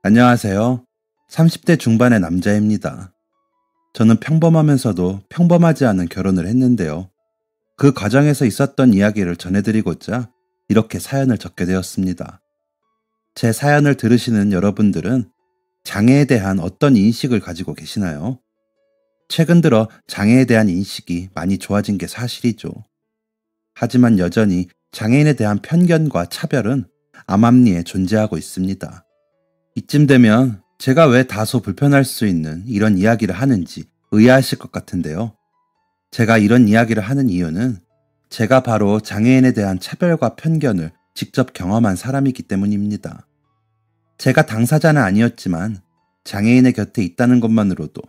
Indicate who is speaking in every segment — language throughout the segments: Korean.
Speaker 1: 안녕하세요. 30대 중반의 남자입니다. 저는 평범하면서도 평범하지 않은 결혼을 했는데요. 그 과정에서 있었던 이야기를 전해드리고자 이렇게 사연을 적게 되었습니다. 제 사연을 들으시는 여러분들은 장애에 대한 어떤 인식을 가지고 계시나요? 최근 들어 장애에 대한 인식이 많이 좋아진 게 사실이죠. 하지만 여전히 장애인에 대한 편견과 차별은 암암리에 존재하고 있습니다. 이쯤 되면 제가 왜 다소 불편할 수 있는 이런 이야기를 하는지 의아하실 것 같은데요. 제가 이런 이야기를 하는 이유는 제가 바로 장애인에 대한 차별과 편견을 직접 경험한 사람이기 때문입니다. 제가 당사자는 아니었지만 장애인의 곁에 있다는 것만으로도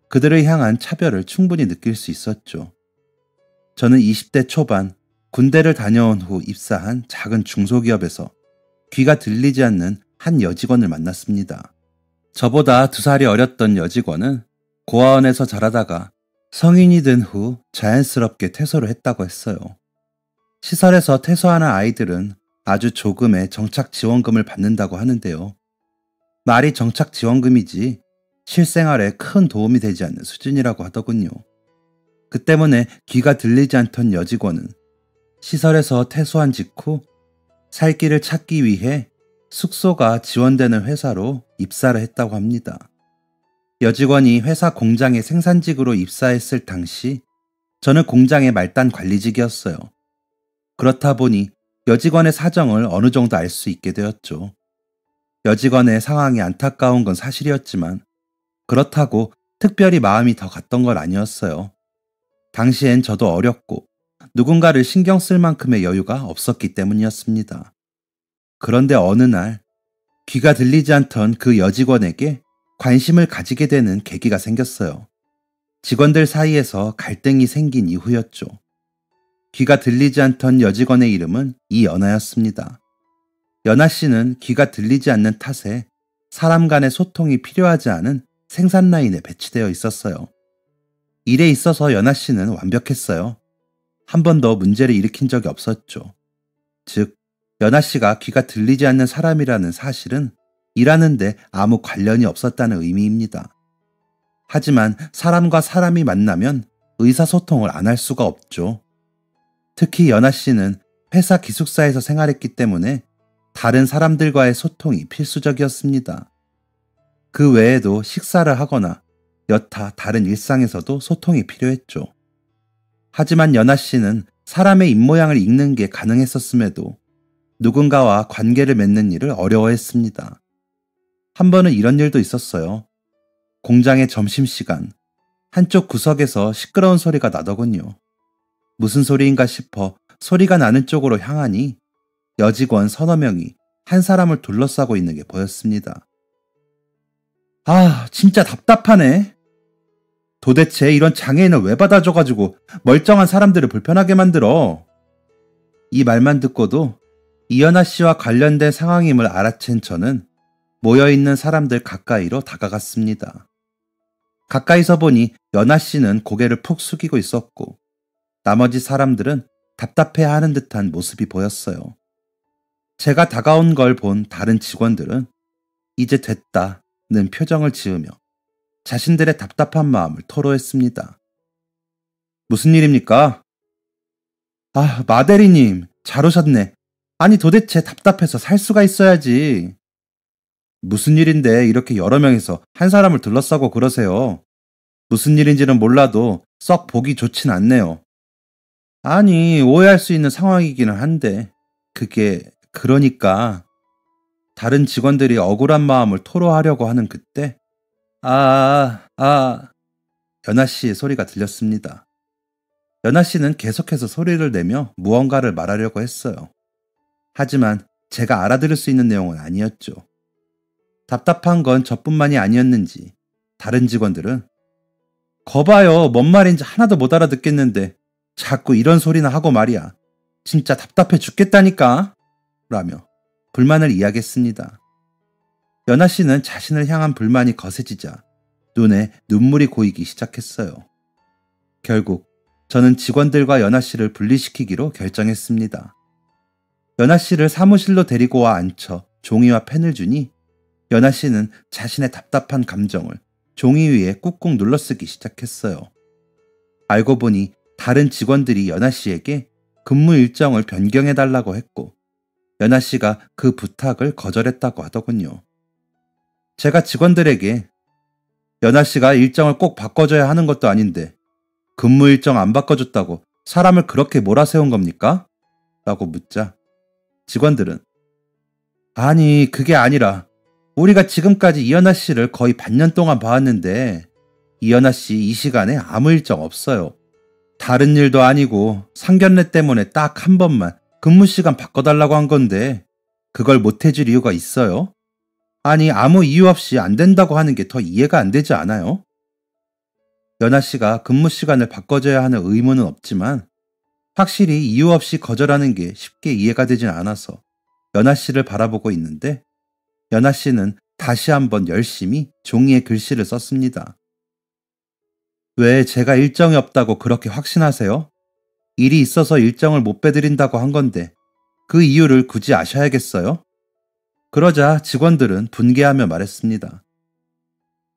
Speaker 1: 그들을 향한 차별을 충분히 느낄 수 있었죠. 저는 20대 초반 군대를 다녀온 후 입사한 작은 중소기업에서 귀가 들리지 않는 한 여직원을 만났습니다. 저보다 2살이 어렸던 여직원은 고아원에서 자라다가 성인이 된 후 자연스럽게 퇴소를 했다고 했어요. 시설에서 퇴소하는 아이들은 아주 조금의 정착 지원금을 받는다고 하는데요. 말이 정착 지원금이지 실생활에 큰 도움이 되지 않는 수준이라고 하더군요. 그 때문에 귀가 들리지 않던 여직원은 시설에서 퇴소한 직후 살 길을 찾기 위해 숙소가 지원되는 회사로 입사를 했다고 합니다. 여직원이 회사 공장의 생산직으로 입사했을 당시 저는 공장의 말단 관리직이었어요. 그렇다 보니 여직원의 사정을 어느 정도 알 수 있게 되었죠. 여직원의 상황이 안타까운 건 사실이었지만 그렇다고 특별히 마음이 더 갔던 건 아니었어요. 당시엔 저도 어렸고 누군가를 신경 쓸 만큼의 여유가 없었기 때문이었습니다. 그런데 어느 날 귀가 들리지 않던 그 여직원에게 관심을 가지게 되는 계기가 생겼어요. 직원들 사이에서 갈등이 생긴 이후였죠. 귀가 들리지 않던 여직원의 이름은 이연아였습니다. 연아 씨는 귀가 들리지 않는 탓에 사람 간의 소통이 필요하지 않은 생산 라인에 배치되어 있었어요. 일에 있어서 연아 씨는 완벽했어요. 한 번도 문제를 일으킨 적이 없었죠. 즉, 연아 씨가 귀가 들리지 않는 사람이라는 사실은 일하는데 아무 관련이 없었다는 의미입니다. 하지만 사람과 사람이 만나면 의사소통을 안 할 수가 없죠. 특히 연아 씨는 회사 기숙사에서 생활했기 때문에 다른 사람들과의 소통이 필수적이었습니다. 그 외에도 식사를 하거나 여타 다른 일상에서도 소통이 필요했죠. 하지만 연아 씨는 사람의 입모양을 읽는 게 가능했었음에도 누군가와 관계를 맺는 일을 어려워했습니다. 한 번은 이런 일도 있었어요. 공장의 점심시간, 한쪽 구석에서 시끄러운 소리가 나더군요. 무슨 소리인가 싶어 소리가 나는 쪽으로 향하니 여직원 서너 명이 한 사람을 둘러싸고 있는 게 보였습니다. 아, 진짜 답답하네. 도대체 이런 장애인을 왜 받아줘가지고 멀쩡한 사람들을 불편하게 만들어. 이 말만 듣고도 이연아 씨와 관련된 상황임을 알아챈 저는 모여있는 사람들 가까이로 다가갔습니다. 가까이서 보니 연아 씨는 고개를 푹 숙이고 있었고 나머지 사람들은 답답해하는 듯한 모습이 보였어요. 제가 다가온 걸 본 다른 직원들은 이제 됐다는 표정을 지으며 자신들의 답답한 마음을 토로했습니다. 무슨 일입니까? 아, 마대리님, 잘 오셨네. 아니 도대체 답답해서 살 수가 있어야지. 무슨 일인데 이렇게 여러 명이서 한 사람을 둘러싸고 그러세요. 무슨 일인지는 몰라도 썩 보기 좋진 않네요. 아니, 오해할 수 있는 상황이기는 한데 그게 그러니까 다른 직원들이 억울한 마음을 토로하려고 하는 그때 연아 씨의 소리가 들렸습니다. 연아 씨는 계속해서 소리를 내며 무언가를 말하려고 했어요. 하지만 제가 알아들을 수 있는 내용은 아니었죠. 답답한 건 저뿐만이 아니었는지 다른 직원들은 거봐요, 뭔 말인지 하나도 못 알아듣겠는데 자꾸 이런 소리나 하고 말이야. 진짜 답답해 죽겠다니까 라며 불만을 이야기했습니다. 연아 씨는 자신을 향한 불만이 거세지자 눈에 눈물이 고이기 시작했어요. 결국 저는 직원들과 연아 씨를 분리시키기로 결정했습니다. 연아 씨를 사무실로 데리고 와 앉혀 종이와 펜을 주니 연아 씨는 자신의 답답한 감정을 종이 위에 꾹꾹 눌러쓰기 시작했어요. 알고 보니 다른 직원들이 연아 씨에게 근무 일정을 변경해달라고 했고 연아 씨가 그 부탁을 거절했다고 하더군요. 제가 직원들에게 연아 씨가 일정을 꼭 바꿔줘야 하는 것도 아닌데 근무 일정 안 바꿔줬다고 사람을 그렇게 몰아세운 겁니까? 라고 묻자 직원들은 아니 그게 아니라 우리가 지금까지 이연아 씨를 거의 반년 동안 봐왔는데 이연아 씨 이 시간에 아무 일정 없어요. 다른 일도 아니고 상견례 때문에 딱 한 번만 근무 시간 바꿔달라고 한 건데 그걸 못 해줄 이유가 있어요? 아니 아무 이유 없이 안 된다고 하는 게 더 이해가 안 되지 않아요? 연아 씨가 근무 시간을 바꿔줘야 하는 의무는 없지만 확실히 이유 없이 거절하는 게 쉽게 이해가 되진 않아서 연아 씨를 바라보고 있는데 연아 씨는 다시 한번 열심히 종이에 글씨를 썼습니다. 왜 제가 일정이 없다고 그렇게 확신하세요? 일이 있어서 일정을 못 빼드린다고 한 건데 그 이유를 굳이 아셔야겠어요? 그러자 직원들은 분개하며 말했습니다.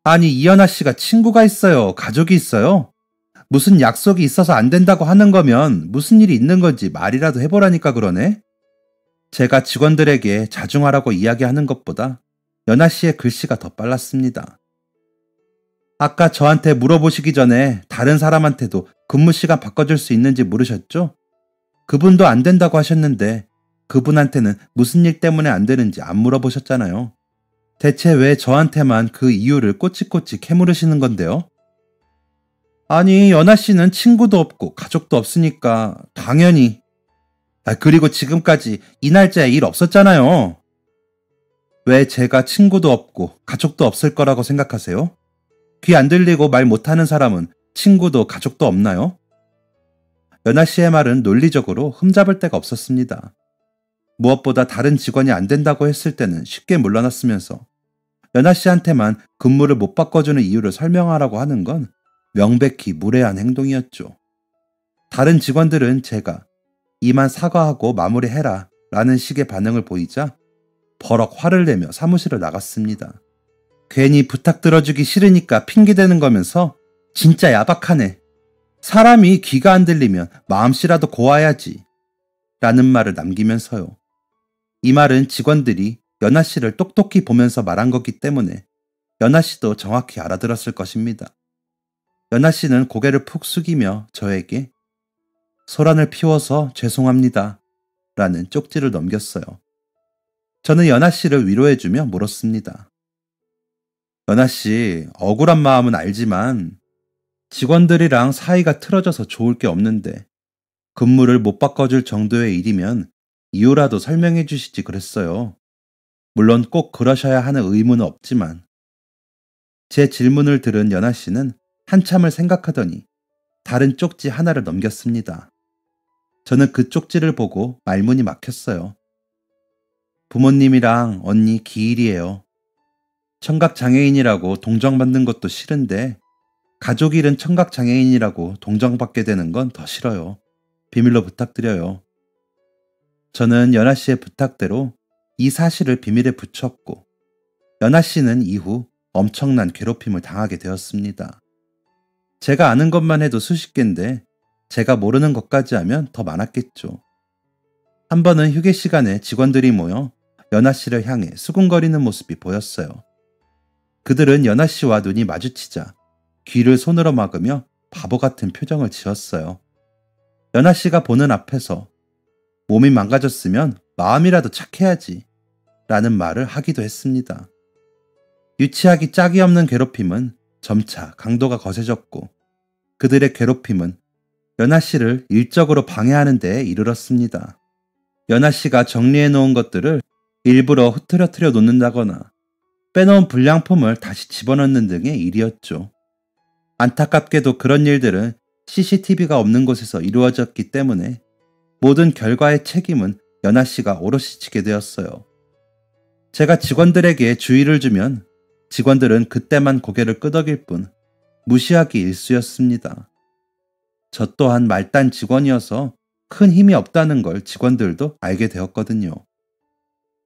Speaker 1: 아니 이연아 씨가 친구가 있어요? 가족이 있어요? 무슨 약속이 있어서 안 된다고 하는 거면 무슨 일이 있는 건지 말이라도 해보라니까 그러네? 제가 직원들에게 자중하라고 이야기하는 것보다 연아 씨의 글씨가 더 빨랐습니다. 아까 저한테 물어보시기 전에 다른 사람한테도 근무 시간 바꿔줄 수 있는지 물으셨죠? 그분도 안 된다고 하셨는데 그분한테는 무슨 일 때문에 안 되는지 안 물어보셨잖아요. 대체 왜 저한테만 그 이유를 꼬치꼬치 캐물으시는 건데요? 아니 연아 씨는 친구도 없고 가족도 없으니까 당연히 그리고 지금까지 이 날짜에 일 없었잖아요. 왜 제가 친구도 없고 가족도 없을 거라고 생각하세요? 귀 안 들리고 말 못하는 사람은 친구도 가족도 없나요? 연아 씨의 말은 논리적으로 흠잡을 데가 없었습니다. 무엇보다 다른 직원이 안 된다고 했을 때는 쉽게 물러났으면서 연아 씨한테만 근무를 못 바꿔주는 이유를 설명하라고 하는 건 명백히 무례한 행동이었죠. 다른 직원들은 제가 이만 사과하고 마무리해라 라는 식의 반응을 보이자 버럭 화를 내며 사무실을 나갔습니다. 괜히 부탁 들어주기 싫으니까 핑계대는 거면서 진짜 야박하네. 사람이 귀가 안 들리면 마음씨라도 고와야지 라는 말을 남기면서요. 이 말은 직원들이 연아 씨를 똑똑히 보면서 말한 거기 때문에 연아 씨도 정확히 알아들었을 것입니다. 연아 씨는 고개를 푹 숙이며 저에게 소란을 피워서 죄송합니다 라는 쪽지를 넘겼어요. 저는 연아 씨를 위로해주며 물었습니다. 연아 씨, 억울한 마음은 알지만 직원들이랑 사이가 틀어져서 좋을 게 없는데 근무를 못 바꿔줄 정도의 일이면 이유라도 설명해 주시지 그랬어요. 물론 꼭 그러셔야 하는 의무는 없지만. 제 질문을 들은 연아 씨는 한참을 생각하더니 다른 쪽지 하나를 넘겼습니다. 저는 그 쪽지를 보고 말문이 막혔어요. 부모님이랑 언니 기일이에요. 청각장애인이라고 동정받는 것도 싫은데 가족 일은 청각장애인이라고 동정받게 되는 건 더 싫어요. 비밀로 부탁드려요. 저는 연아 씨의 부탁대로 이 사실을 비밀에 붙였고 연아 씨는 이후 엄청난 괴롭힘을 당하게 되었습니다. 제가 아는 것만 해도 수십 개인데 제가 모르는 것까지 하면 더 많았겠죠. 한 번은 휴게 시간에 직원들이 모여 연아 씨를 향해 수군거리는 모습이 보였어요. 그들은 연아 씨와 눈이 마주치자 귀를 손으로 막으며 바보 같은 표정을 지었어요. 연아 씨가 보는 앞에서 몸이 망가졌으면 마음이라도 착해야지 라는 말을 하기도 했습니다. 유치하기 짝이 없는 괴롭힘은 점차 강도가 거세졌고 그들의 괴롭힘은 연아 씨를 일적으로 방해하는 데에 이르렀습니다. 연아 씨가 정리해 놓은 것들을 일부러 흐트러뜨려 놓는다거나 빼놓은 불량품을 다시 집어넣는 등의 일이었죠. 안타깝게도 그런 일들은 CCTV가 없는 곳에서 이루어졌기 때문에 모든 결과의 책임은 연아 씨가 오롯이 지게 되었어요. 제가 직원들에게 주의를 주면 직원들은 그때만 고개를 끄덕일 뿐 무시하기 일쑤였습니다. 저 또한 말단 직원이어서 큰 힘이 없다는 걸 직원들도 알게 되었거든요.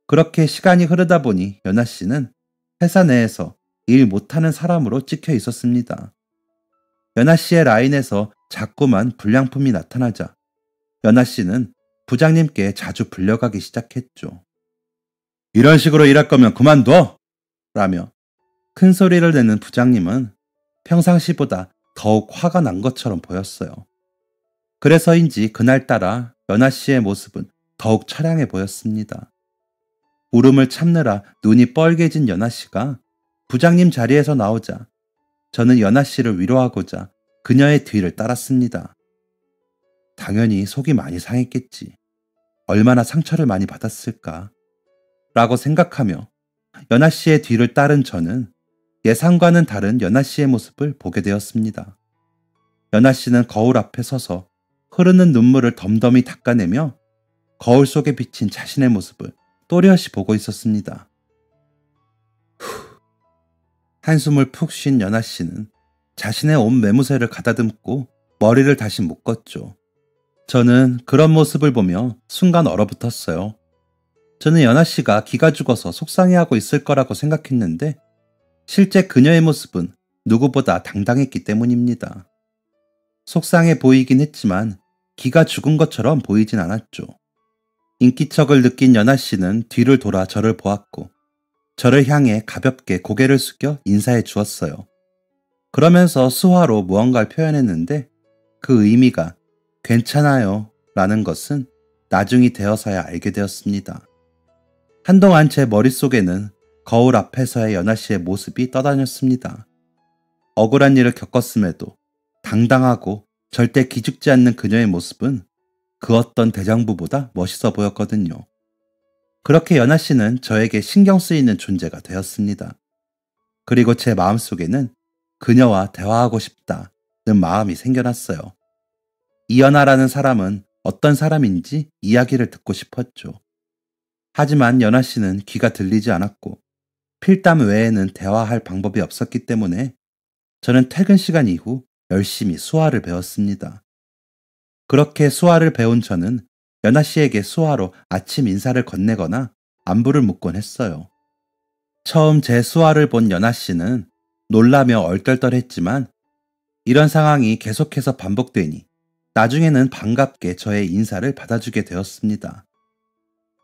Speaker 1: 그렇게 시간이 흐르다 보니 연아 씨는 회사 내에서 일 못하는 사람으로 찍혀 있었습니다. 연아 씨의 라인에서 자꾸만 불량품이 나타나자 연아 씨는 부장님께 자주 불려가기 시작했죠. 이런 식으로 일할 거면 그만둬! 라며 큰 소리를 내는 부장님은 평상시보다 더욱 화가 난 것처럼 보였어요. 그래서인지 그날따라 연아 씨의 모습은 더욱 처량해 보였습니다. 울음을 참느라 눈이 뻘개진 연아 씨가 부장님 자리에서 나오자 저는 연아 씨를 위로하고자 그녀의 뒤를 따랐습니다. 당연히 속이 많이 상했겠지. 얼마나 상처를 많이 받았을까? 라고 생각하며 연아 씨의 뒤를 따른 저는 예상과는 다른 연아 씨의 모습을 보게 되었습니다. 연아 씨는 거울 앞에 서서 흐르는 눈물을 덤덤히 닦아내며 거울 속에 비친 자신의 모습을 또렷이 보고 있었습니다. 한숨을 푹 쉰 연아 씨는 자신의 옷 매무새를 가다듬고 머리를 다시 묶었죠. 저는 그런 모습을 보며 순간 얼어붙었어요. 저는 연아 씨가 기가 죽어서 속상해하고 있을 거라고 생각했는데 실제 그녀의 모습은 누구보다 당당했기 때문입니다. 속상해 보이긴 했지만 기가 죽은 것처럼 보이진 않았죠. 인기척을 느낀 연아 씨는 뒤를 돌아 저를 보았고 저를 향해 가볍게 고개를 숙여 인사해 주었어요. 그러면서 수화로 무언가를 표현했는데 그 의미가 괜찮아요 라는 것은 나중이 되어서야 알게 되었습니다. 한동안 제 머릿속에는 거울 앞에서의 연아 씨의 모습이 떠다녔습니다. 억울한 일을 겪었음에도 당당하고 절대 기죽지 않는 그녀의 모습은 그 어떤 대장부보다 멋있어 보였거든요. 그렇게 연아 씨는 저에게 신경 쓰이는 존재가 되었습니다. 그리고 제 마음속에는 그녀와 대화하고 싶다는 마음이 생겨났어요. 이연아라는 사람은 어떤 사람인지 이야기를 듣고 싶었죠. 하지만 연아 씨는 귀가 들리지 않았고 필담 외에는 대화할 방법이 없었기 때문에 저는 퇴근 시간 이후 열심히 수화를 배웠습니다. 그렇게 수화를 배운 저는 연아 씨에게 수화로 아침 인사를 건네거나 안부를 묻곤 했어요. 처음 제 수화를 본 연아 씨는 놀라며 얼떨떨했지만 이런 상황이 계속해서 반복되니 나중에는 반갑게 저의 인사를 받아주게 되었습니다.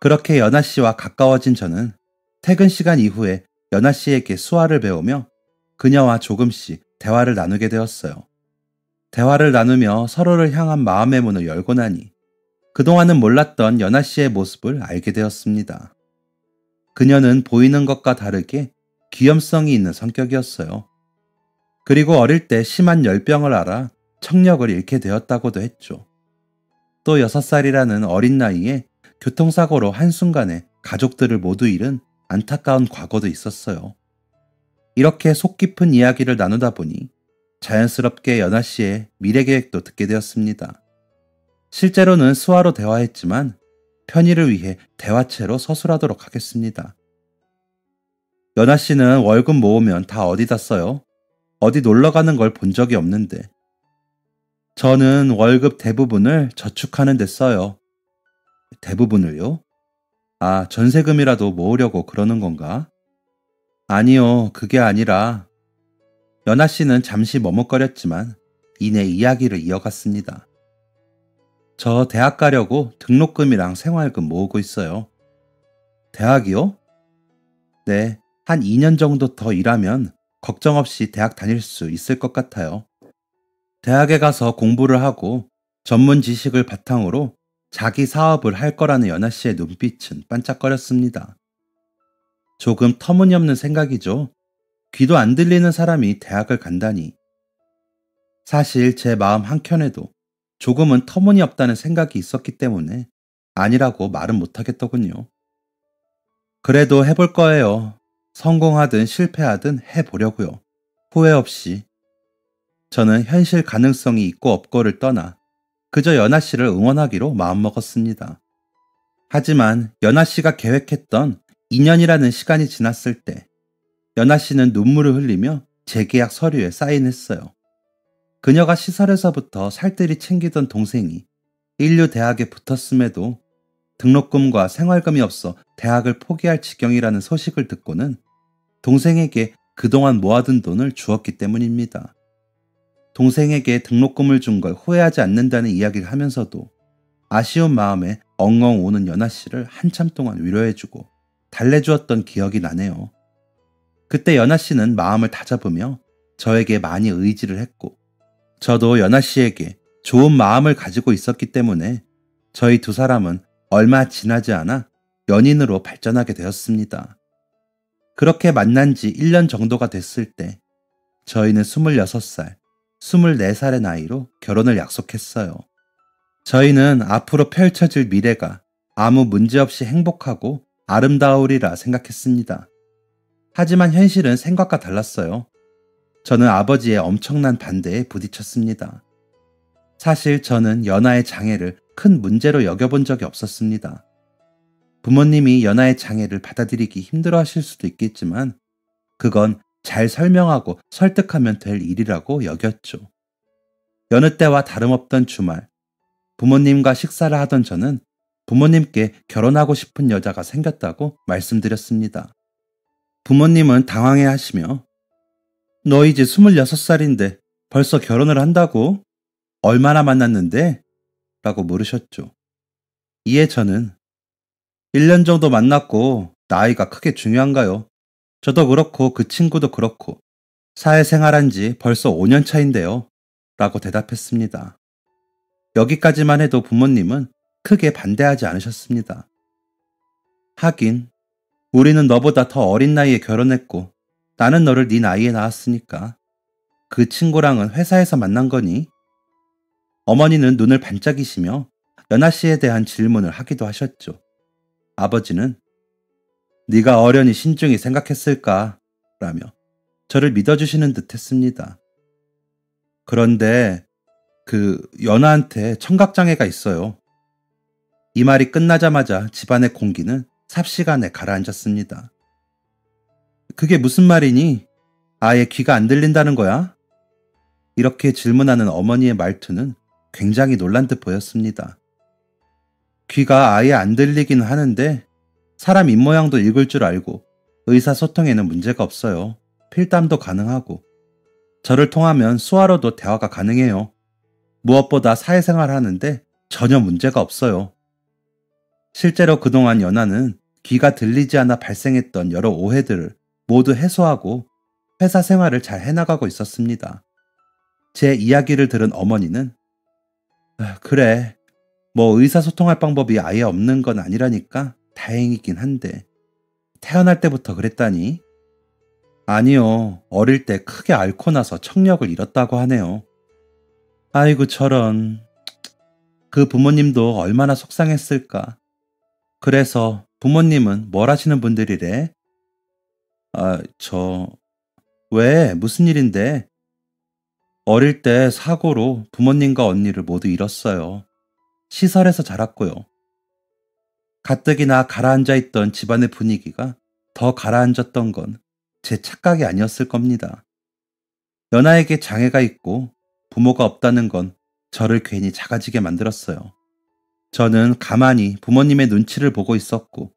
Speaker 1: 그렇게 연아 씨와 가까워진 저는 퇴근 시간 이후에 연아 씨에게 수화를 배우며 그녀와 조금씩 대화를 나누게 되었어요. 대화를 나누며 서로를 향한 마음의 문을 열고 나니 그동안은 몰랐던 연아 씨의 모습을 알게 되었습니다. 그녀는 보이는 것과 다르게 귀염성이 있는 성격이었어요. 그리고 어릴 때 심한 열병을 앓아 청력을 잃게 되었다고도 했죠. 또 6살이라는 어린 나이에 교통사고로 한순간에 가족들을 모두 잃은 안타까운 과거도 있었어요. 이렇게 속 깊은 이야기를 나누다 보니 자연스럽게 연아 씨의 미래 계획도 듣게 되었습니다. 실제로는 수화로 대화했지만 편의를 위해 대화체로 서술하도록 하겠습니다. 연아 씨는 월급 모으면 다 어디다 써요? 어디 놀러 가는 걸 본 적이 없는데. 저는 월급 대부분을 저축하는 데 써요. 대부분을요? 아, 전세금이라도 모으려고 그러는 건가? 아니요, 그게 아니라. 연아 씨는 잠시 머뭇거렸지만 이내 이야기를 이어갔습니다. 저 대학 가려고 등록금이랑 생활금 모으고 있어요. 대학이요? 네, 한 2년 정도 더 일하면 걱정 없이 대학 다닐 수 있을 것 같아요. 대학에 가서 공부를 하고 전문 지식을 바탕으로 자기 사업을 할 거라는 연아 씨의 눈빛은 반짝거렸습니다. 조금 터무니없는 생각이죠. 귀도 안 들리는 사람이 대학을 간다니. 사실 제 마음 한켠에도 조금은 터무니없다는 생각이 있었기 때문에 아니라고 말은 못하겠더군요. 그래도 해볼 거예요. 성공하든 실패하든 해보려고요. 후회 없이. 저는 현실 가능성이 있고 없고를 떠나 그저 연아 씨를 응원하기로 마음먹었습니다. 하지만 연아 씨가 계획했던 2년이라는 시간이 지났을 때 연아 씨는 눈물을 흘리며 재계약 서류에 사인했어요. 그녀가 시설에서부터 살뜰히 챙기던 동생이 인류 대학에 붙었음에도 등록금과 생활금이 없어 대학을 포기할 지경이라는 소식을 듣고는 동생에게 그동안 모아둔 돈을 주었기 때문입니다. 동생에게 등록금을 준 걸 후회하지 않는다는 이야기를 하면서도 아쉬운 마음에 엉엉 우는 연아 씨를 한참 동안 위로해주고 달래주었던 기억이 나네요. 그때 연아 씨는 마음을 다잡으며 저에게 많이 의지를 했고, 저도 연아 씨에게 좋은 마음을 가지고 있었기 때문에 저희 두 사람은 얼마 지나지 않아 연인으로 발전하게 되었습니다. 그렇게 만난 지 1년 정도가 됐을 때 저희는 26살, 24살의 나이로 결혼을 약속했어요. 저희는 앞으로 펼쳐질 미래가 아무 문제 없이 행복하고 아름다우리라 생각했습니다. 하지만 현실은 생각과 달랐어요. 저는 아버지의 엄청난 반대에 부딪혔습니다. 사실 저는 연아의 장애를 큰 문제로 여겨본 적이 없었습니다. 부모님이 연아의 장애를 받아들이기 힘들어 하실 수도 있겠지만 그건 잘 설명하고 설득하면 될 일이라고 여겼죠. 여느 때와 다름없던 주말, 부모님과 식사를 하던 저는 부모님께 결혼하고 싶은 여자가 생겼다고 말씀드렸습니다. 부모님은 당황해 하시며 너 이제 26살인데 벌써 결혼을 한다고? 얼마나 만났는데? 라고 물으셨죠. 이에 저는 1년 정도 만났고 나이가 크게 중요한가요? 저도 그렇고 그 친구도 그렇고 사회생활한 지 벌써 5년 차인데요. 라고 대답했습니다. 여기까지만 해도 부모님은 크게 반대하지 않으셨습니다. 하긴 우리는 너보다 더 어린 나이에 결혼했고 나는 너를 네 나이에 낳았으니까 그 친구랑은 회사에서 만난 거니? 어머니는 눈을 반짝이시며 연아 씨에 대한 질문을 하기도 하셨죠. 아버지는 네가 어련히 신중히 생각했을까? 라며 저를 믿어주시는 듯 했습니다. 그런데 연아한테 청각장애가 있어요. 이 말이 끝나자마자 집안의 공기는 삽시간에 가라앉았습니다. 그게 무슨 말이니? 아예 귀가 안 들린다는 거야? 이렇게 질문하는 어머니의 말투는 굉장히 놀란 듯 보였습니다. 귀가 아예 안 들리긴 하는데 사람 입모양도 읽을 줄 알고 의사소통에는 문제가 없어요. 필담도 가능하고 저를 통하면 수화로도 대화가 가능해요. 무엇보다 사회생활 하는데 전혀 문제가 없어요. 실제로 그동안 연아는 귀가 들리지 않아 발생했던 여러 오해들을 모두 해소하고 회사 생활을 잘 해나가고 있었습니다. 제 이야기를 들은 어머니는 그래, 뭐 의사소통할 방법이 아예 없는 건 아니라니까 다행이긴 한데 태어날 때부터 그랬다니? 아니요, 어릴 때 크게 앓고 나서 청력을 잃었다고 하네요. 아이고 저런, 그 부모님도 얼마나 속상했을까. 그래서 부모님은 뭘 하시는 분들이래? 왜? 무슨 일인데? 어릴 때 사고로 부모님과 언니를 모두 잃었어요. 시설에서 자랐고요. 가뜩이나 가라앉아 있던 집안의 분위기가 더 가라앉았던 건 제 착각이 아니었을 겁니다. 연아에게 장애가 있고 부모가 없다는 건 저를 괜히 작아지게 만들었어요. 저는 가만히 부모님의 눈치를 보고 있었고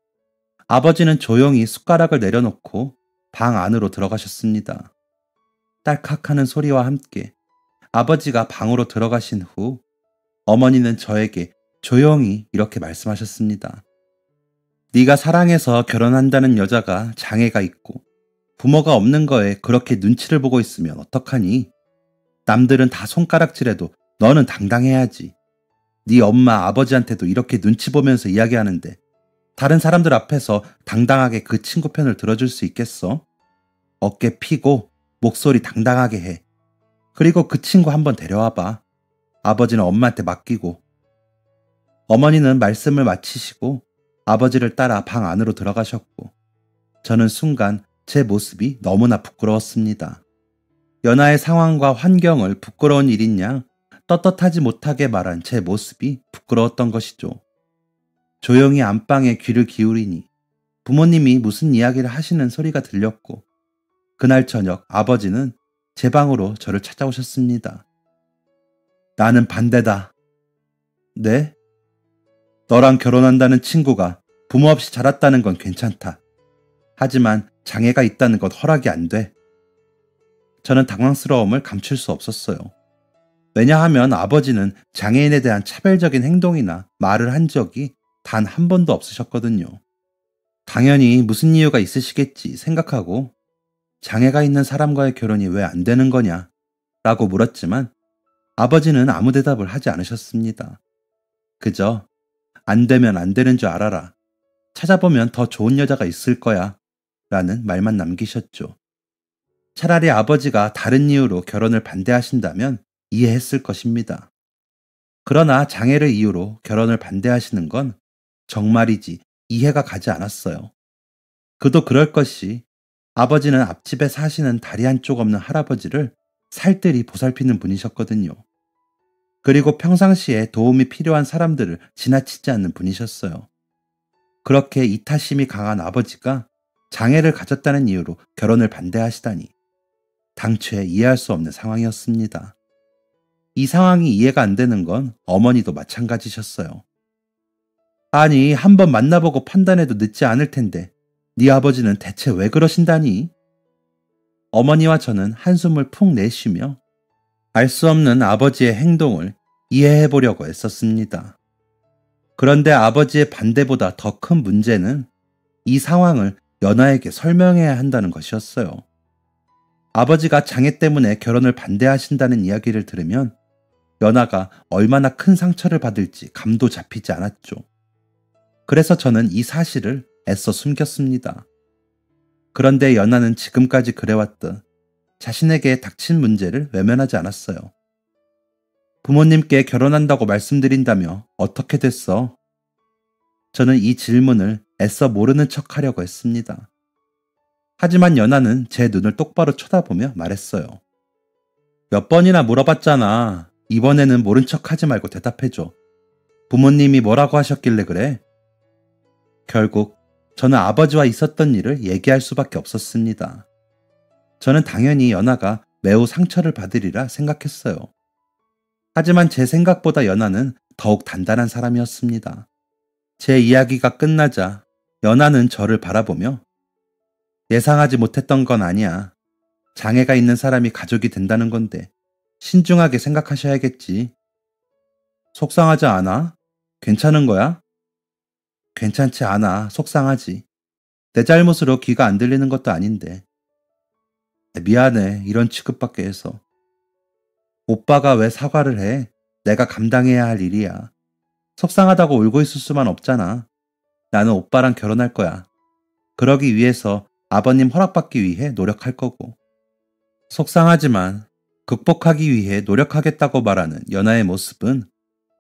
Speaker 1: 아버지는 조용히 숟가락을 내려놓고 방 안으로 들어가셨습니다. 딸칵하는 소리와 함께 아버지가 방으로 들어가신 후 어머니는 저에게 조용히 이렇게 말씀하셨습니다. 네가 사랑해서 결혼한다는 여자가 장애가 있고 부모가 없는 거에 그렇게 눈치를 보고 있으면 어떡하니? 남들은 다 손가락질해도 너는 당당해야지. 네 엄마 아버지한테도 이렇게 눈치 보면서 이야기하는데 다른 사람들 앞에서 당당하게 그 친구 편을 들어줄 수 있겠어? 어깨 피고 목소리 당당하게 해. 그리고 그 친구 한번 데려와봐. 아버지는 엄마한테 맡기고. 어머니는 말씀을 마치시고 아버지를 따라 방 안으로 들어가셨고 저는 순간 제 모습이 너무나 부끄러웠습니다. 연아의 상황과 환경을 부끄러운 일인 양 떳떳하지 못하게 말한 제 모습이 부끄러웠던 것이죠. 조용히 안방에 귀를 기울이니 부모님이 무슨 이야기를 하시는 소리가 들렸고 그날 저녁 아버지는 제 방으로 저를 찾아오셨습니다. 나는 반대다. 네? 너랑 결혼한다는 친구가 부모 없이 자랐다는 건 괜찮다. 하지만 장애가 있다는 건 허락이 안 돼. 저는 당황스러움을 감출 수 없었어요. 왜냐하면 아버지는 장애인에 대한 차별적인 행동이나 말을 한 적이 단 한 번도 없으셨거든요. 당연히 무슨 이유가 있으시겠지 생각하고 장애가 있는 사람과의 결혼이 왜 안 되는 거냐? 라고 물었지만 아버지는 아무 대답을 하지 않으셨습니다. 그저 안 되면 안 되는 줄 알아라. 찾아보면 더 좋은 여자가 있을 거야. 라는 말만 남기셨죠. 차라리 아버지가 다른 이유로 결혼을 반대하신다면 이해했을 것입니다. 그러나 장애를 이유로 결혼을 반대하시는 건 정말이지 이해가 가지 않았어요. 그도 그럴 것이 아버지는 앞집에 사시는 다리 한쪽 없는 할아버지를 살뜰히 보살피는 분이셨거든요. 그리고 평상시에 도움이 필요한 사람들을 지나치지 않는 분이셨어요. 그렇게 이타심이 강한 아버지가 장애를 가졌다는 이유로 결혼을 반대하시다니 당최 이해할 수 없는 상황이었습니다. 이 상황이 이해가 안 되는 건 어머니도 마찬가지셨어요. 아니, 한번 만나보고 판단해도 늦지 않을 텐데 네 아버지는 대체 왜 그러신다니? 어머니와 저는 한숨을 푹 내쉬며 알 수 없는 아버지의 행동을 이해해 보려고 애썼습니다. 그런데 아버지의 반대보다 더 큰 문제는 이 상황을 연아에게 설명해야 한다는 것이었어요. 아버지가 장애 때문에 결혼을 반대하신다는 이야기를 들으면 연아가 얼마나 큰 상처를 받을지 감도 잡히지 않았죠. 그래서 저는 이 사실을 애써 숨겼습니다. 그런데 연아는 지금까지 그래왔듯 자신에게 닥친 문제를 외면하지 않았어요. 부모님께 결혼한다고 말씀드린다며 어떻게 됐어? 저는 이 질문을 애써 모르는 척 하려고 했습니다. 하지만 연아는 제 눈을 똑바로 쳐다보며 말했어요. 몇 번이나 물어봤잖아. 이번에는 모른 척 하지 말고 대답해줘. 부모님이 뭐라고 하셨길래 그래? 결국 저는 아버지와 있었던 일을 얘기할 수밖에 없었습니다. 저는 당연히 연아가 매우 상처를 받으리라 생각했어요. 하지만 제 생각보다 연아는 더욱 단단한 사람이었습니다. 제 이야기가 끝나자 연아는 저를 바라보며 예상하지 못했던 건 아니야. 장애가 있는 사람이 가족이 된다는 건데 신중하게 생각하셔야겠지. 속상하지 않아? 괜찮은 거야? 괜찮지 않아. 속상하지. 내 잘못으로 귀가 안 들리는 것도 아닌데. 미안해. 이런 취급받게 해서. 오빠가 왜 사과를 해? 내가 감당해야 할 일이야. 속상하다고 울고 있을 수만 없잖아. 나는 오빠랑 결혼할 거야. 그러기 위해서 아버님 허락받기 위해 노력할 거고. 속상하지만 극복하기 위해 노력하겠다고 말하는 연아의 모습은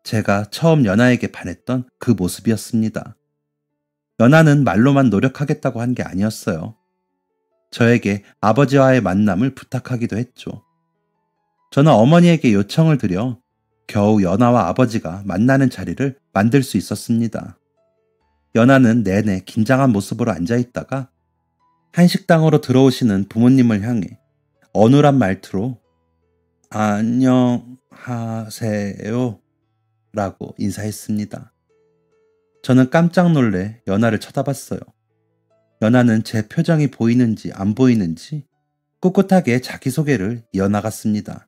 Speaker 1: 제가 처음 연아에게 반했던 그 모습이었습니다. 연아는 말로만 노력하겠다고 한 게 아니었어요. 저에게 아버지와의 만남을 부탁하기도 했죠. 저는 어머니에게 요청을 드려 겨우 연아와 아버지가 만나는 자리를 만들 수 있었습니다. 연아는 내내 긴장한 모습으로 앉아있다가 한식당으로 들어오시는 부모님을 향해 어눌한 말투로 안녕하세요 라고 인사했습니다. 저는 깜짝 놀래 연아를 쳐다봤어요. 연아는 제 표정이 보이는지 안 보이는지 꿋꿋하게 자기소개를 이어나갔습니다.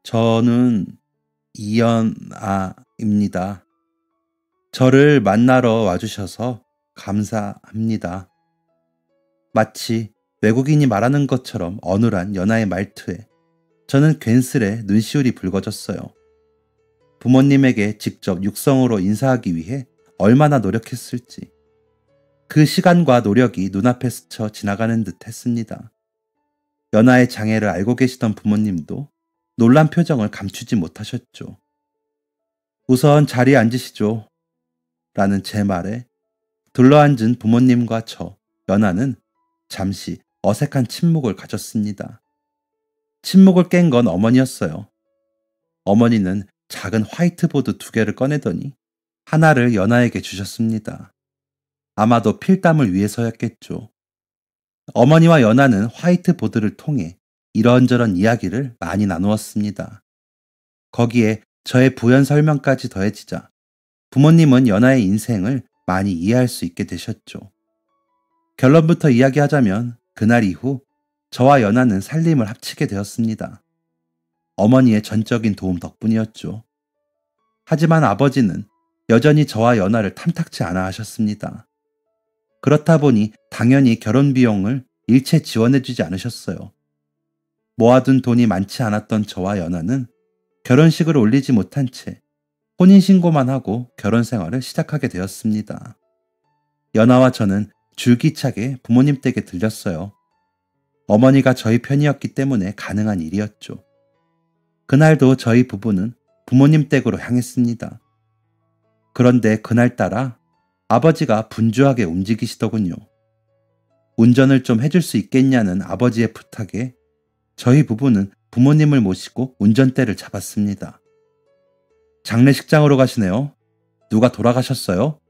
Speaker 1: 저는 이연아입니다. 저를 만나러 와주셔서 감사합니다. 마치 외국인이 말하는 것처럼 어눌한 연아의 말투에 저는 괜스레 눈시울이 붉어졌어요. 부모님에게 직접 육성으로 인사하기 위해 얼마나 노력했을지 그 시간과 노력이 눈앞에 스쳐 지나가는 듯 했습니다. 연아의 장애를 알고 계시던 부모님도 놀란 표정을 감추지 못하셨죠. 우선 자리에 앉으시죠. 라는 제 말에 둘러앉은 부모님과 저, 연아는 잠시 어색한 침묵을 가졌습니다. 침묵을 깬 건 어머니였어요. 어머니는 작은 화이트보드 2개를 꺼내더니 하나를 연아에게 주셨습니다. 아마도 필담을 위해서였겠죠. 어머니와 연아는 화이트보드를 통해 이런저런 이야기를 많이 나누었습니다. 거기에 저의 부연 설명까지 더해지자 부모님은 연아의 인생을 많이 이해할 수 있게 되셨죠. 결론부터 이야기하자면 그날 이후 저와 연하는 살림을 합치게 되었습니다. 어머니의 전적인 도움 덕분이었죠. 하지만 아버지는 여전히 저와 연하를 탐탁치 않아 하셨습니다. 그렇다 보니 당연히 결혼 비용을 일체 지원해주지 않으셨어요. 모아둔 돈이 많지 않았던 저와 연하는 결혼식을 올리지 못한 채 혼인신고만 하고 결혼 생활을 시작하게 되었습니다. 연하와 저는 줄기차게 부모님 댁에 들렸어요. 어머니가 저희 편이었기 때문에 가능한 일이었죠. 그날도 저희 부부는 부모님 댁으로 향했습니다. 그런데 그날따라 아버지가 분주하게 움직이시더군요. 운전을 좀 해줄 수 있겠냐는 아버지의 부탁에 저희 부부는 부모님을 모시고 운전대를 잡았습니다. 장례식장으로 가시네요. 누가 돌아가셨어요?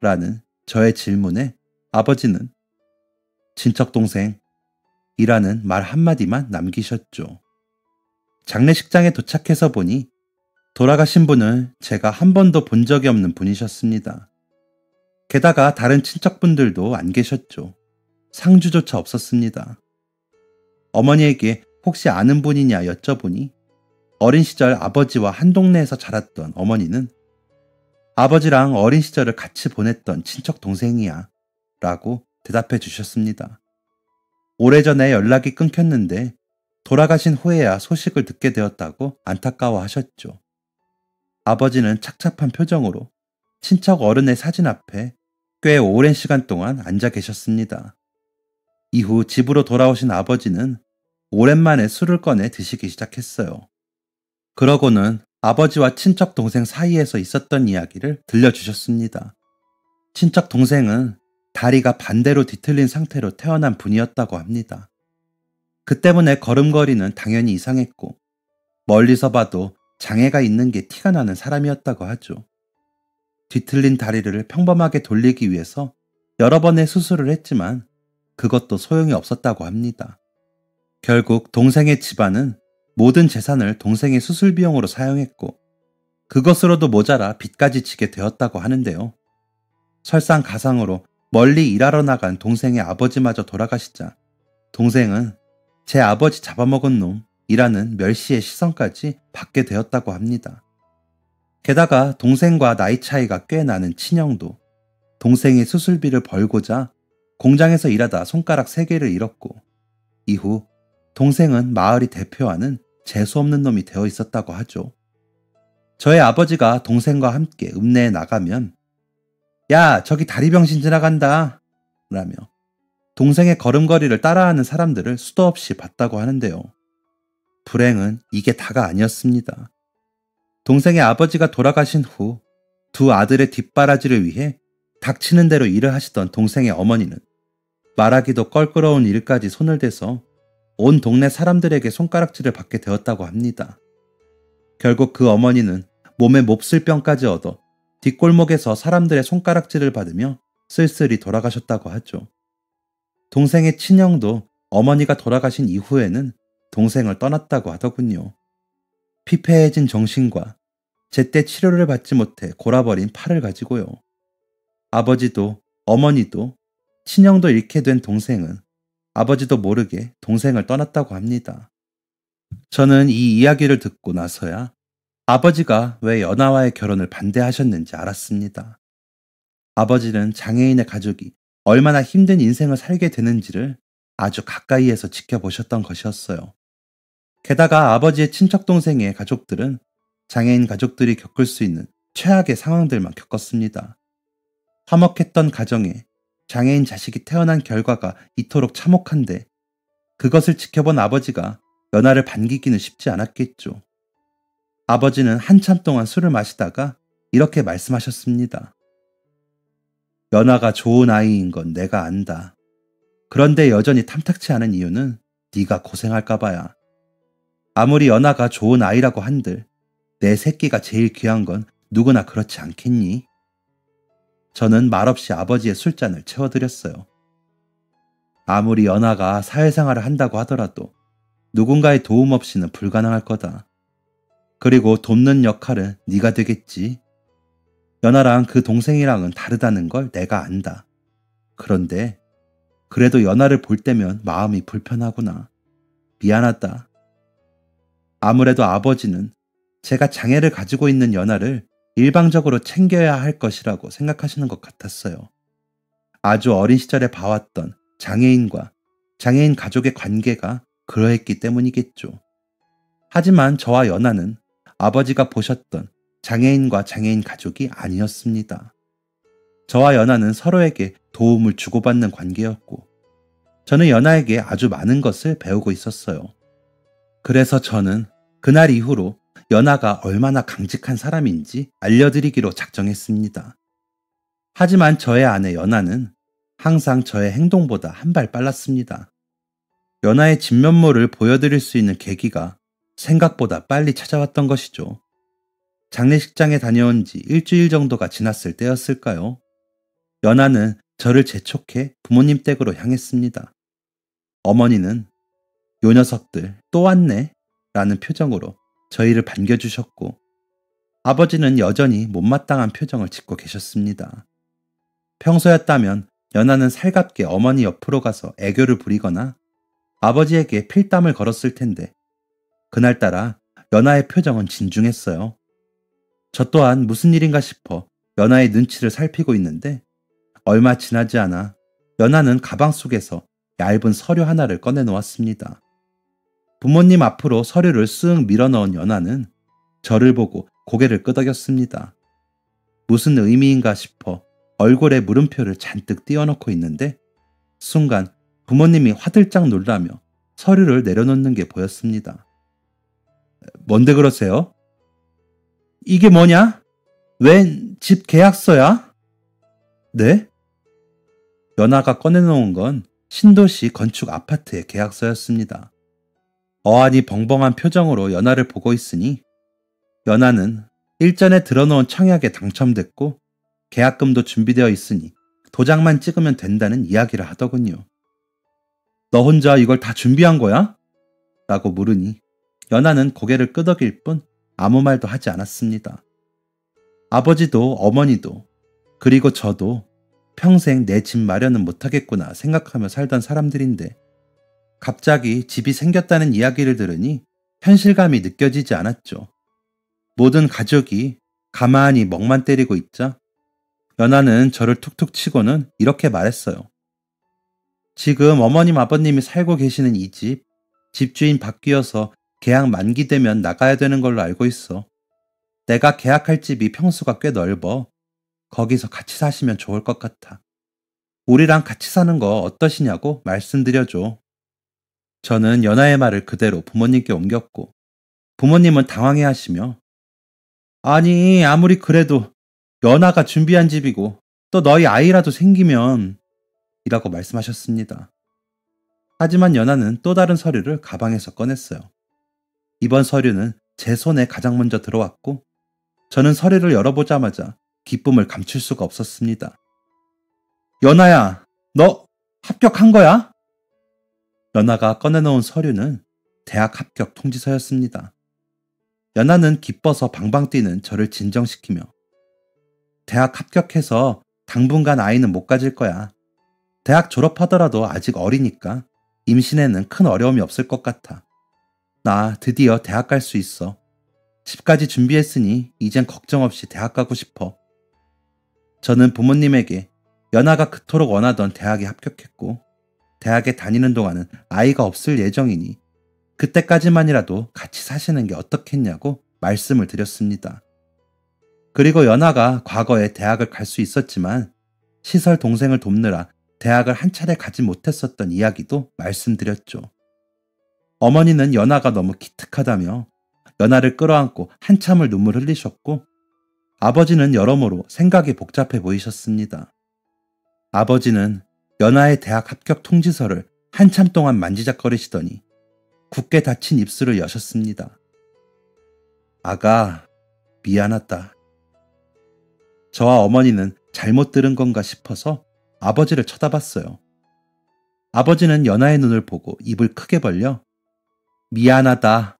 Speaker 1: 라는 저의 질문에 아버지는 친척 동생이라는 말 한마디만 남기셨죠. 장례식장에 도착해서 보니 돌아가신 분을 제가 한 번도 본 적이 없는 분이셨습니다. 게다가 다른 친척분들도 안 계셨죠. 상주조차 없었습니다. 어머니에게 혹시 아는 분이냐 여쭤보니 어린 시절 아버지와 한 동네에서 자랐던 어머니는 아버지랑 어린 시절을 같이 보냈던 친척 동생이야 라고 대답해 주셨습니다. 오래전에 연락이 끊겼는데 돌아가신 후에야 소식을 듣게 되었다고 안타까워 하셨죠. 아버지는 착잡한 표정으로 친척 어른의 사진 앞에 꽤 오랜 시간 동안 앉아 계셨습니다. 이후 집으로 돌아오신 아버지는 오랜만에 술을 꺼내 드시기 시작했어요. 그러고는 아버지와 친척 동생 사이에서 있었던 이야기를 들려주셨습니다. 친척 동생은 다리가 반대로 뒤틀린 상태로 태어난 분이었다고 합니다. 그 때문에 걸음걸이는 당연히 이상했고 멀리서 봐도 장애가 있는 게 티가 나는 사람이었다고 하죠. 뒤틀린 다리를 평범하게 돌리기 위해서 여러 번의 수술을 했지만 그것도 소용이 없었다고 합니다. 결국 동생의 집안은 모든 재산을 동생의 수술 비용으로 사용했고 그것으로도 모자라 빚까지 지게 되었다고 하는데요. 설상가상으로 멀리 일하러 나간 동생의 아버지마저 돌아가시자 동생은 제 아버지 잡아먹은 놈이라는 멸시의 시선까지 받게 되었다고 합니다. 게다가 동생과 나이 차이가 꽤 나는 친형도 동생이 수술비를 벌고자 공장에서 일하다 손가락 3개를 잃었고 이후 동생은 마을이 대표하는 재수없는 놈이 되어 있었다고 하죠. 저의 아버지가 동생과 함께 읍내에 나가면 야, 저기 다리병신 지나간다 라며 동생의 걸음걸이를 따라하는 사람들을 수도 없이 봤다고 하는데요. 불행은 이게 다가 아니었습니다. 동생의 아버지가 돌아가신 후 두 아들의 뒷바라지를 위해 닥치는 대로 일을 하시던 동생의 어머니는 말하기도 껄끄러운 일까지 손을 대서 온 동네 사람들에게 손가락질을 받게 되었다고 합니다. 결국 그 어머니는 몸에 몹쓸병까지 얻어 뒷골목에서 사람들의 손가락질을 받으며 쓸쓸히 돌아가셨다고 하죠. 동생의 친형도 어머니가 돌아가신 이후에는 동생을 떠났다고 하더군요. 피폐해진 정신과 제때 치료를 받지 못해 골아버린 팔을 가지고요. 아버지도 어머니도 친형도 잃게 된 동생은 아버지도 모르게 동생을 떠났다고 합니다. 저는 이 이야기를 듣고 나서야 아버지가 왜 연하와의 결혼을 반대하셨는지 알았습니다. 아버지는 장애인의 가족이 얼마나 힘든 인생을 살게 되는지를 아주 가까이에서 지켜보셨던 것이었어요. 게다가 아버지의 친척동생의 가족들은 장애인 가족들이 겪을 수 있는 최악의 상황들만 겪었습니다. 화목했던 가정에 장애인 자식이 태어난 결과가 이토록 참혹한데 그것을 지켜본 아버지가 연하를 반기기는 쉽지 않았겠죠. 아버지는 한참 동안 술을 마시다가 이렇게 말씀하셨습니다. 연하가 좋은 아이인 건 내가 안다. 그런데 여전히 탐탁치 않은 이유는 네가 고생할까 봐야. 아무리 연하가 좋은 아이라고 한들 내 새끼가 제일 귀한 건 누구나 그렇지 않겠니? 저는 말없이 아버지의 술잔을 채워드렸어요. 아무리 연하가 사회생활을 한다고 하더라도 누군가의 도움 없이는 불가능할 거다. 그리고 돕는 역할은 네가 되겠지. 연하랑 그 동생이랑은 다르다는 걸 내가 안다. 그런데 그래도 연아를 볼 때면 마음이 불편하구나. 미안하다. 아무래도 아버지는 제가 장애를 가지고 있는 연아를 일방적으로 챙겨야 할 것이라고 생각하시는 것 같았어요. 아주 어린 시절에 봐왔던 장애인과 장애인 가족의 관계가 그러했기 때문이겠죠. 하지만 저와 연아는 아버지가 보셨던 장애인과 장애인 가족이 아니었습니다. 저와 연아는 서로에게 도움을 주고받는 관계였고, 저는 연아에게 아주 많은 것을 배우고 있었어요. 그래서 저는 그날 이후로 연아가 얼마나 강직한 사람인지 알려드리기로 작정했습니다. 하지만 저의 아내 연아는 항상 저의 행동보다 한 발 빨랐습니다. 연아의 진면모를 보여드릴 수 있는 계기가 생각보다 빨리 찾아왔던 것이죠. 장례식장에 다녀온 지 일주일 정도가 지났을 때였을까요? 연아는 저를 재촉해 부모님 댁으로 향했습니다. 어머니는 요 녀석들 또 왔네 라는 표정으로 저희를 반겨주셨고, 아버지는 여전히 못마땅한 표정을 짓고 계셨습니다. 평소였다면 연아는 살갑게 어머니 옆으로 가서 애교를 부리거나 아버지에게 필담을 걸었을 텐데, 그날따라 연아의 표정은 진중했어요. 저 또한 무슨 일인가 싶어 연아의 눈치를 살피고 있는데, 얼마 지나지 않아 연아는 가방 속에서 얇은 서류 하나를 꺼내놓았습니다. 부모님 앞으로 서류를 쓱 밀어넣은 연아는 저를 보고 고개를 끄덕였습니다. 무슨 의미인가 싶어 얼굴에 물음표를 잔뜩 띄워놓고 있는데, 순간 부모님이 화들짝 놀라며 서류를 내려놓는 게 보였습니다. 뭔데 그러세요? 이게 뭐냐? 웬 집 계약서야? 네? 연아가 꺼내놓은 건 신도시 건축 아파트의 계약서였습니다. 어안이 벙벙한 표정으로 연아를 보고 있으니, 연아는 일전에 들어놓은 청약에 당첨됐고 계약금도 준비되어 있으니 도장만 찍으면 된다는 이야기를 하더군요. 너 혼자 이걸 다 준비한 거야? 라고 물으니 연아는 고개를 끄덕일 뿐 아무 말도 하지 않았습니다. 아버지도 어머니도 그리고 저도 평생 내 집 마련은 못하겠구나 생각하며 살던 사람들인데, 갑자기 집이 생겼다는 이야기를 들으니 현실감이 느껴지지 않았죠. 모든 가족이 가만히 멍만 때리고 있자 연아는 저를 툭툭 치고는 이렇게 말했어요. 지금 어머님 아버님이 살고 계시는 이 집, 집주인 바뀌어서 계약 만기되면 나가야 되는 걸로 알고 있어. 내가 계약할 집이 평수가 꽤 넓어. 거기서 같이 사시면 좋을 것 같아. 우리랑 같이 사는 거 어떠시냐고 말씀드려줘. 저는 연아의 말을 그대로 부모님께 옮겼고, 부모님은 당황해하시며, 아니 아무리 그래도 연아가 준비한 집이고 또 너희 아이라도 생기면 이라고 말씀하셨습니다. 하지만 연아는 또 다른 서류를 가방에서 꺼냈어요. 이번 서류는 제 손에 가장 먼저 들어왔고, 저는 서류를 열어보자마자 기쁨을 감출 수가 없었습니다. 연아야, 너 합격한 거야? 연아가 꺼내놓은 서류는 대학 합격 통지서였습니다. 연아는 기뻐서 방방 뛰는 저를 진정시키며, 대학 합격해서 당분간 아이는 못 가질 거야. 대학 졸업하더라도 아직 어리니까 임신에는 큰 어려움이 없을 것 같아. 나 드디어 대학 갈 수 있어. 집까지 준비했으니 이젠 걱정 없이 대학 가고 싶어. 저는 부모님에게 연아가 그토록 원하던 대학에 합격했고, 대학에 다니는 동안은 아이가 없을 예정이니 그때까지만이라도 같이 사시는 게 어떻겠냐고 말씀을 드렸습니다. 그리고 연아가 과거에 대학을 갈 수 있었지만 시설 동생을 돕느라 대학을 한 차례 가지 못했었던 이야기도 말씀드렸죠. 어머니는 연아가 너무 기특하다며 연아를 끌어안고 한참을 눈물 흘리셨고, 아버지는 여러모로 생각이 복잡해 보이셨습니다. 아버지는 연아의 대학 합격 통지서를 한참 동안 만지작거리시더니 굳게 닫힌 입술을 여셨습니다. 아가, 미안하다. 저와 어머니는 잘못 들은 건가 싶어서 아버지를 쳐다봤어요. 아버지는 연아의 눈을 보고 입을 크게 벌려 미안하다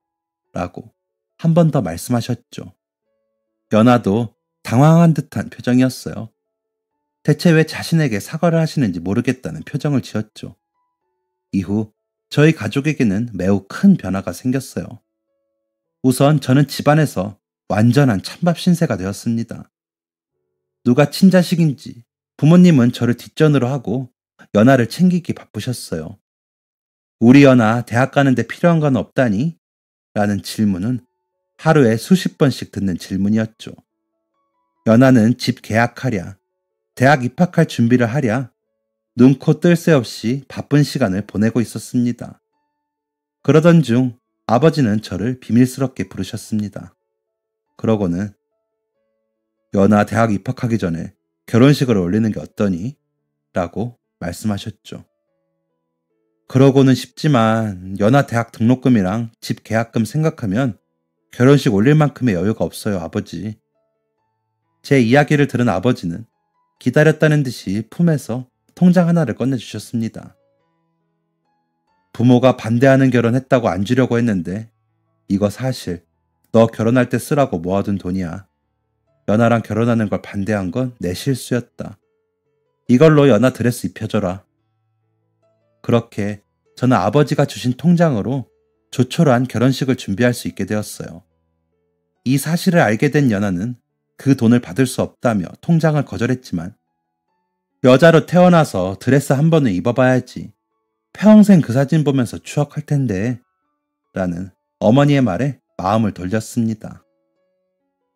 Speaker 1: 라고 한 번 더 말씀하셨죠. 연아도 당황한 듯한 표정이었어요. 대체 왜 자신에게 사과를 하시는지 모르겠다는 표정을 지었죠. 이후 저희 가족에게는 매우 큰 변화가 생겼어요. 우선 저는 집안에서 완전한 찬밥 신세가 되었습니다. 누가 친자식인지 부모님은 저를 뒷전으로 하고 연아를 챙기기 바쁘셨어요. 우리 연아 대학 가는데 필요한 건 없다니? 라는 질문은 하루에 수십 번씩 듣는 질문이었죠. 연아는 집 계약하랴, 대학 입학할 준비를 하랴, 눈코 뜰 새 없이 바쁜 시간을 보내고 있었습니다. 그러던 중 아버지는 저를 비밀스럽게 부르셨습니다. 그러고는 연아 대학 입학하기 전에 결혼식을 올리는 게 어떠니? 라고 말씀하셨죠. 그러고는 싶지만 연아 대학 등록금이랑 집 계약금 생각하면 결혼식 올릴 만큼의 여유가 없어요, 아버지. 제 이야기를 들은 아버지는 기다렸다는 듯이 품에서 통장 하나를 꺼내주셨습니다. 부모가 반대하는 결혼했다고 안 주려고 했는데 이거 사실 너 결혼할 때 쓰라고 모아둔 돈이야. 연아랑 결혼하는 걸 반대한 건 내 실수였다. 이걸로 연아 드레스 입혀줘라. 그렇게 저는 아버지가 주신 통장으로 조촐한 결혼식을 준비할 수 있게 되었어요. 이 사실을 알게 된 연아는 그 돈을 받을 수 없다며 통장을 거절했지만 여자로 태어나서 드레스 한 번은 입어봐야지. 평생 그 사진 보면서 추억할 텐데 라는 어머니의 말에 마음을 돌렸습니다.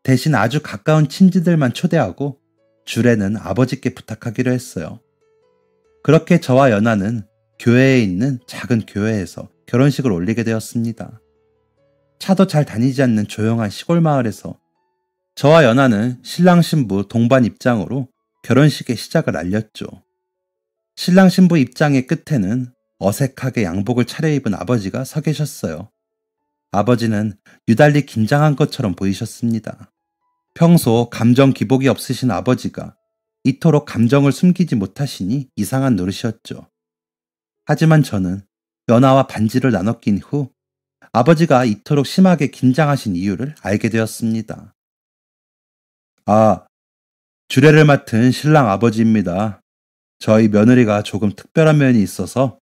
Speaker 1: 대신 아주 가까운 친지들만 초대하고 주례는 아버지께 부탁하기로 했어요. 그렇게 저와 연아는 교회에 있는 작은 교회에서 결혼식을 올리게 되었습니다. 차도 잘 다니지 않는 조용한 시골 마을에서 저와 연아는 신랑 신부 동반 입장으로 결혼식의 시작을 알렸죠. 신랑 신부 입장의 끝에는 어색하게 양복을 차려입은 아버지가 서 계셨어요. 아버지는 유달리 긴장한 것처럼 보이셨습니다. 평소 감정 기복이 없으신 아버지가 이토록 감정을 숨기지 못하시니 이상한 노릇이었죠. 하지만 저는 연아와 반지를 나눠 낀 후 아버지가 이토록 심하게 긴장하신 이유를 알게 되었습니다. 아, 주례를 맡은 신랑 아버지입니다. 저희 며느리가 조금 특별한 면이 있어서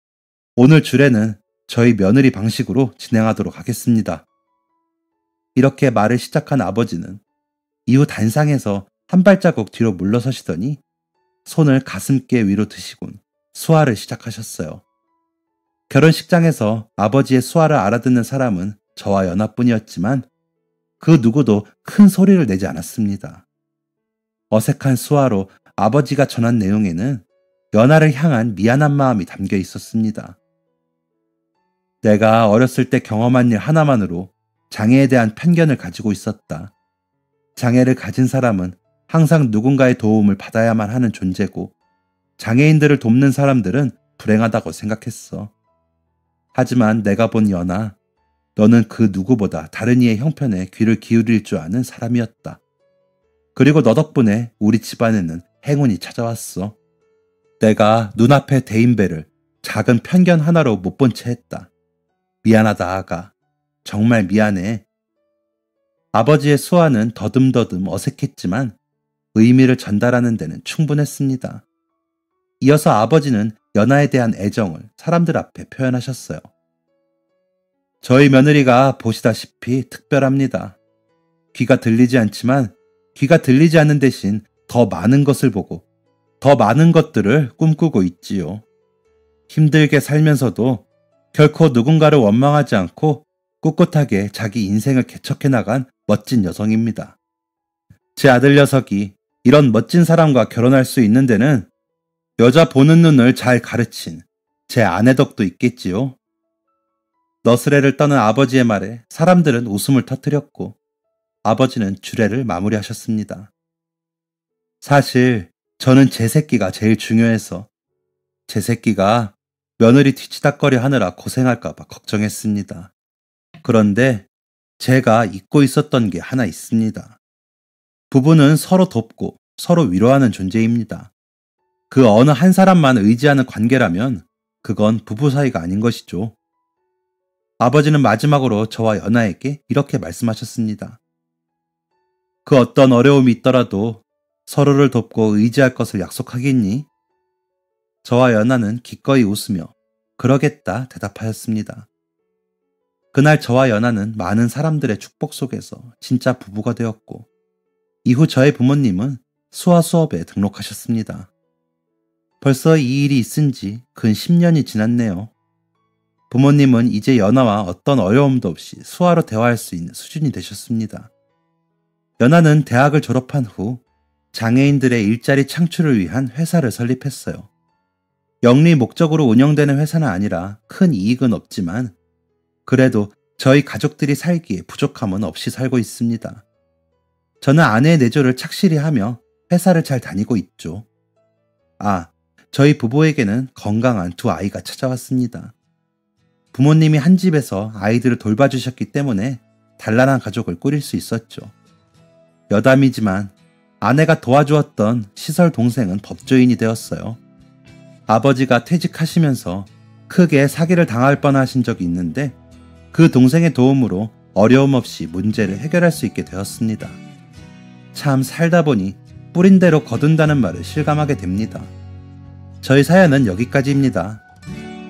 Speaker 1: 오늘 주례는 저희 며느리 방식으로 진행하도록 하겠습니다. 이렇게 말을 시작한 아버지는 이후 단상에서 한 발자국 뒤로 물러서시더니 손을 가슴께 위로 드시곤 수화를 시작하셨어요. 결혼식장에서 아버지의 수화를 알아듣는 사람은 저와 연아뿐이었지만 그 누구도 큰 소리를 내지 않았습니다. 어색한 수화로 아버지가 전한 내용에는 연아를 향한 미안한 마음이 담겨 있었습니다. 내가 어렸을 때 경험한 일 하나만으로 장애에 대한 편견을 가지고 있었다. 장애를 가진 사람은 항상 누군가의 도움을 받아야만 하는 존재고 장애인들을 돕는 사람들은 불행하다고 생각했어. 하지만 내가 본 연아, 너는 그 누구보다 다른 이의 형편에 귀를 기울일 줄 아는 사람이었다. 그리고 너 덕분에 우리 집안에는 행운이 찾아왔어. 내가 눈앞의 대인배를 작은 편견 하나로 못 본 채 했다. 미안하다, 아가. 정말 미안해. 아버지의 수화는 더듬더듬 어색했지만 의미를 전달하는 데는 충분했습니다. 이어서 아버지는 연아에 대한 애정을 사람들 앞에 표현하셨어요. 저희 며느리가 보시다시피 특별합니다. 귀가 들리지 않지만 귀가 들리지 않는 대신 더 많은 것을 보고 더 많은 것들을 꿈꾸고 있지요. 힘들게 살면서도 결코 누군가를 원망하지 않고 꿋꿋하게 자기 인생을 개척해 나간 멋진 여성입니다. 제 아들 녀석이 이런 멋진 사람과 결혼할 수 있는 데는 여자 보는 눈을 잘 가르친 제 아내 덕도 있겠지요. 너스레를 떠는 아버지의 말에 사람들은 웃음을 터뜨렸고 아버지는 주례를 마무리하셨습니다. 사실 저는 제 새끼가 제일 중요해서 제 새끼가 며느리 뒤치다꺼리 하느라 고생할까봐 걱정했습니다. 그런데 제가 잊고 있었던 게 하나 있습니다. 부부는 서로 돕고 서로 위로하는 존재입니다. 그 어느 한 사람만 의지하는 관계라면 그건 부부 사이가 아닌 것이죠. 아버지는 마지막으로 저와 연아에게 이렇게 말씀하셨습니다. 그 어떤 어려움이 있더라도 서로를 돕고 의지할 것을 약속하겠니? 저와 연하는 기꺼이 웃으며 그러겠다 대답하였습니다. 그날 저와 연하는 많은 사람들의 축복 속에서 진짜 부부가 되었고, 이후 저의 부모님은 수화 수업에 등록하셨습니다. 벌써 이 일이 있은 지 근 10년이 지났네요. 부모님은 이제 연하와 어떤 어려움도 없이 수화로 대화할 수 있는 수준이 되셨습니다. 연하는 대학을 졸업한 후 장애인들의 일자리 창출을 위한 회사를 설립했어요. 영리 목적으로 운영되는 회사는 아니라 큰 이익은 없지만 그래도 저희 가족들이 살기에 부족함은 없이 살고 있습니다. 저는 아내의 내조를 착실히 하며 회사를 잘 다니고 있죠. 저희 부부에게는 건강한 두 아이가 찾아왔습니다. 부모님이 한 집에서 아이들을 돌봐주셨기 때문에 단란한 가족을 꾸릴 수 있었죠. 여담이지만 아내가 도와주었던 시설 동생은 법조인이 되었어요. 아버지가 퇴직하시면서 크게 사기를 당할 뻔하신 적이 있는데 그 동생의 도움으로 어려움 없이 문제를 해결할 수 있게 되었습니다. 참 살다 보니 뿌린 대로 거둔다는 말을 실감하게 됩니다. 저희 사연은 여기까지입니다.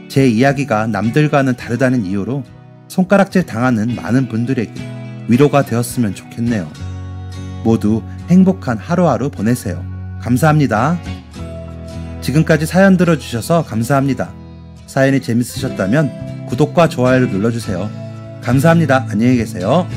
Speaker 1: 제 이야기가 남들과는 다르다는 이유로 손가락질 당하는 많은 분들에게 위로가 되었으면 좋겠네요. 모두 행복한 하루하루 보내세요. 감사합니다. 지금까지 사연 들어주셔서 감사합니다. 사연이 재밌으셨다면 구독과 좋아요를 눌러주세요. 감사합니다. 안녕히 계세요.